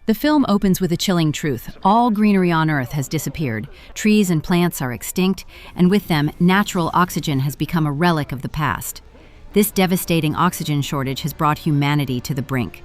The film opens with a chilling truth. All greenery on Earth has disappeared. Trees and plants are extinct, and with them, natural oxygen has become a relic of the past. This devastating oxygen shortage has brought humanity to the brink.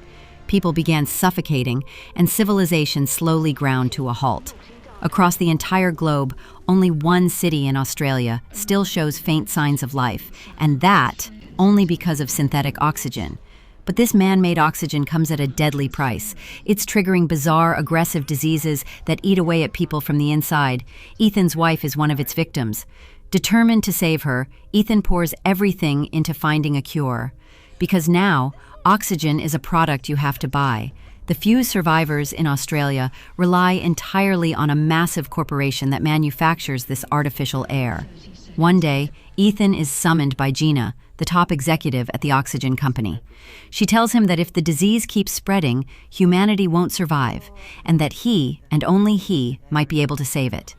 People began suffocating, and civilization slowly ground to a halt. Across the entire globe, only one city in Australia still shows faint signs of life, and that only because of synthetic oxygen. But this man-made oxygen comes at a deadly price. It's triggering bizarre, aggressive diseases that eat away at people from the inside. Ethan's wife is one of its victims. Determined to save her, Ethan pours everything into finding a cure. Because now, oxygen is a product you have to buy. The few survivors in Australia rely entirely on a massive corporation that manufactures this artificial air. One day, Ethan is summoned by Gina, the top executive at the oxygen company. She tells him that if the disease keeps spreading, humanity won't survive, and that he, and only he, might be able to save it.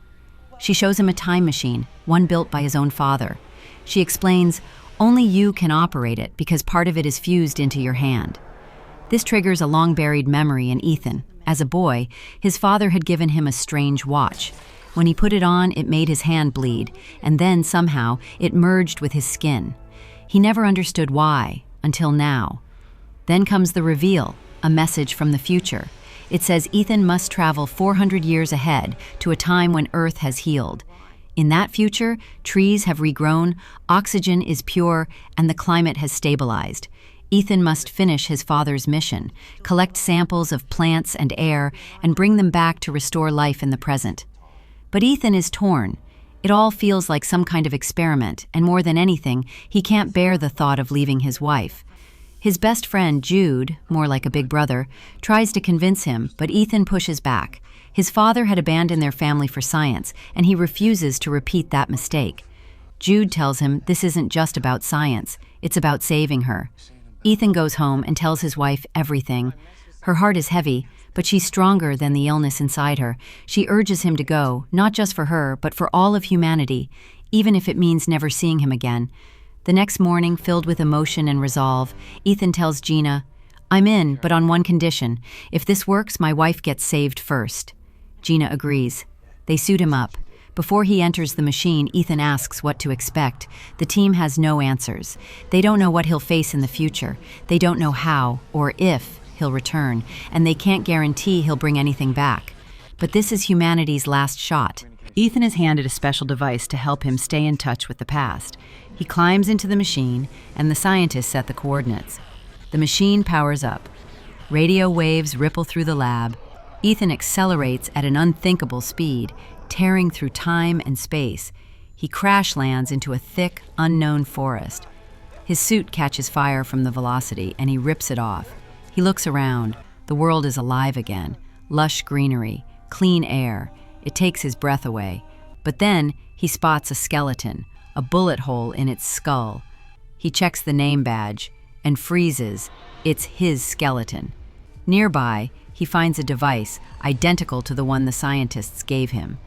She shows him a time machine, one built by his own father. She explains, only you can operate it because part of it is fused into your hand. This triggers a long-buried memory in Ethan. As a boy, his father had given him a strange watch. When he put it on, it made his hand bleed, and then, somehow, it merged with his skin. He never understood why, until now. Then comes the reveal, a message from the future. It says Ethan must travel 400 years ahead to a time when Earth has healed. In that future, trees have regrown, oxygen is pure, and the climate has stabilized. Ethan must finish his father's mission, collect samples of plants and air, and bring them back to restore life in the present. But Ethan is torn. It all feels like some kind of experiment, and more than anything, he can't bear the thought of leaving his wife. His best friend, Jude, more like a big brother, tries to convince him, but Ethan pushes back. His father had abandoned their family for science, and he refuses to repeat that mistake. Jude tells him this isn't just about science, it's about saving her. Ethan goes home and tells his wife everything. Her heart is heavy, but she's stronger than the illness inside her. She urges him to go, not just for her, but for all of humanity, even if it means never seeing him again. The next morning, filled with emotion and resolve, Ethan tells Gina, "I'm in, but on one condition. If this works, my wife gets saved first." Gina agrees. They suit him up. Before he enters the machine, Ethan asks what to expect. The team has no answers. They don't know what he'll face in the future. They don't know how, or if, he'll return, and they can't guarantee he'll bring anything back. But this is humanity's last shot. Ethan is handed a special device to help him stay in touch with the past. He climbs into the machine, and the scientists set the coordinates. The machine powers up. Radio waves ripple through the lab. Ethan accelerates at an unthinkable speed, tearing through time and space. He crash lands into a thick, unknown forest. His suit catches fire from the velocity, and he rips it off. He looks around. The world is alive again. Lush greenery, clean air. It takes his breath away. But then he spots a skeleton, a bullet hole in its skull. He checks the name badge and freezes. It's his skeleton. Nearby, he finds a device identical to the one the scientists gave him.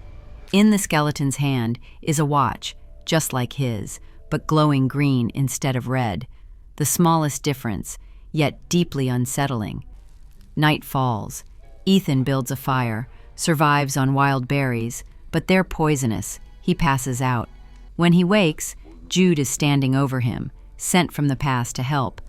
In the skeleton's hand is a watch, just like his, but glowing green instead of red. The smallest difference, yet deeply unsettling. Night falls. Ethan builds a fire, survives on wild berries, but they're poisonous. He passes out. When he wakes, Jude is standing over him, sent from the past to help.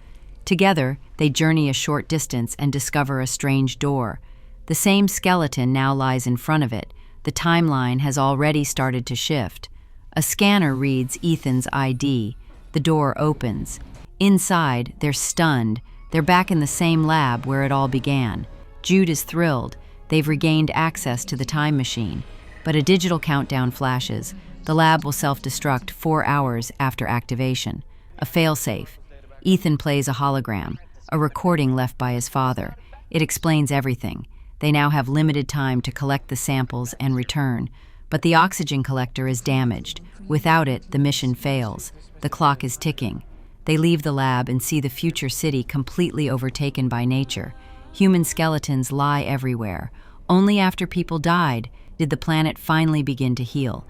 Together, they journey a short distance and discover a strange door. The same skeleton now lies in front of it. The timeline has already started to shift. A scanner reads Ethan's ID. The door opens. Inside, they're stunned. They're back in the same lab where it all began. Jude is thrilled. They've regained access to the time machine. But a digital countdown flashes. The lab will self-destruct 4 hours after activation. A failsafe. Ethan plays a hologram, a recording left by his father. It explains everything. They now have limited time to collect the samples and return. But the oxygen collector is damaged. Without it, the mission fails. The clock is ticking. They leave the lab and see the future city completely overtaken by nature. Human skeletons lie everywhere. Only after people died did the planet finally begin to heal.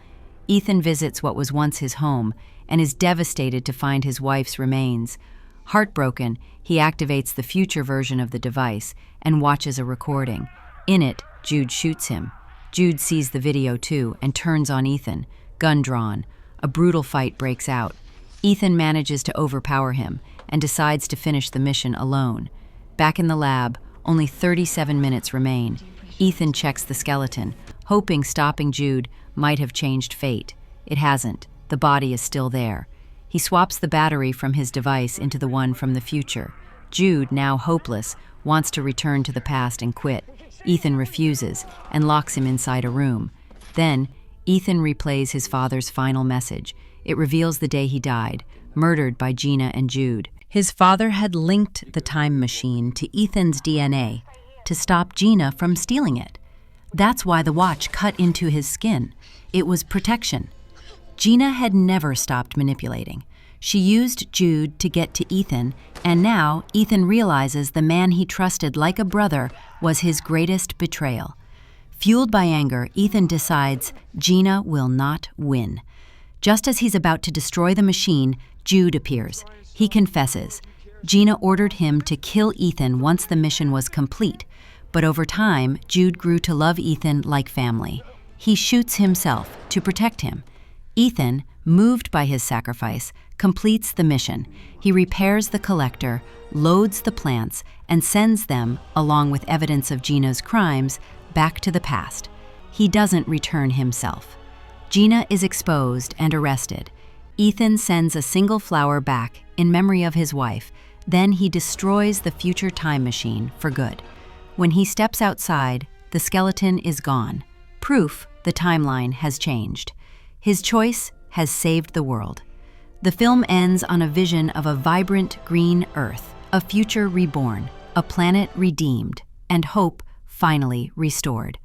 Ethan visits what was once his home and is devastated to find his wife's remains. Heartbroken, he activates the future version of the device and watches a recording. In it, Jude shoots him. Jude sees the video too and turns on Ethan, gun drawn. A brutal fight breaks out. Ethan manages to overpower him and decides to finish the mission alone. Back in the lab, only 37 minutes remain. Ethan checks the skeleton, hoping stopping Jude might have changed fate. It hasn't. The body is still there. He swaps the battery from his device into the one from the future. Jude, now hopeless, wants to return to the past and quit. Ethan refuses and locks him inside a room. Then, Ethan replays his father's final message. It reveals the day he died, murdered by Gina and Jude. His father had linked the time machine to Ethan's DNA to stop Gina from stealing it. That's why the watch cut into his skin. It was protection. Gina had never stopped manipulating. She used Jude to get to Ethan, and now Ethan realizes the man he trusted like a brother was his greatest betrayal. Fueled by anger, Ethan decides Gina will not win. Just as he's about to destroy the machine, Jude appears. He confesses. Gina ordered him to kill Ethan once the mission was complete, but over time, Jude grew to love Ethan like family. He shoots himself to protect him. Ethan, moved by his sacrifice, completes the mission. He repairs the collector, loads the plants, and sends them, along with evidence of Gina's crimes, back to the past. He doesn't return himself. Gina is exposed and arrested. Ethan sends a single flower back in memory of his wife. Then he destroys the future time machine for good. When he steps outside, the skeleton is gone. Proof the timeline has changed. His choice has saved the world. The film ends on a vision of a vibrant green Earth, a future reborn, a planet redeemed, and hope finally restored.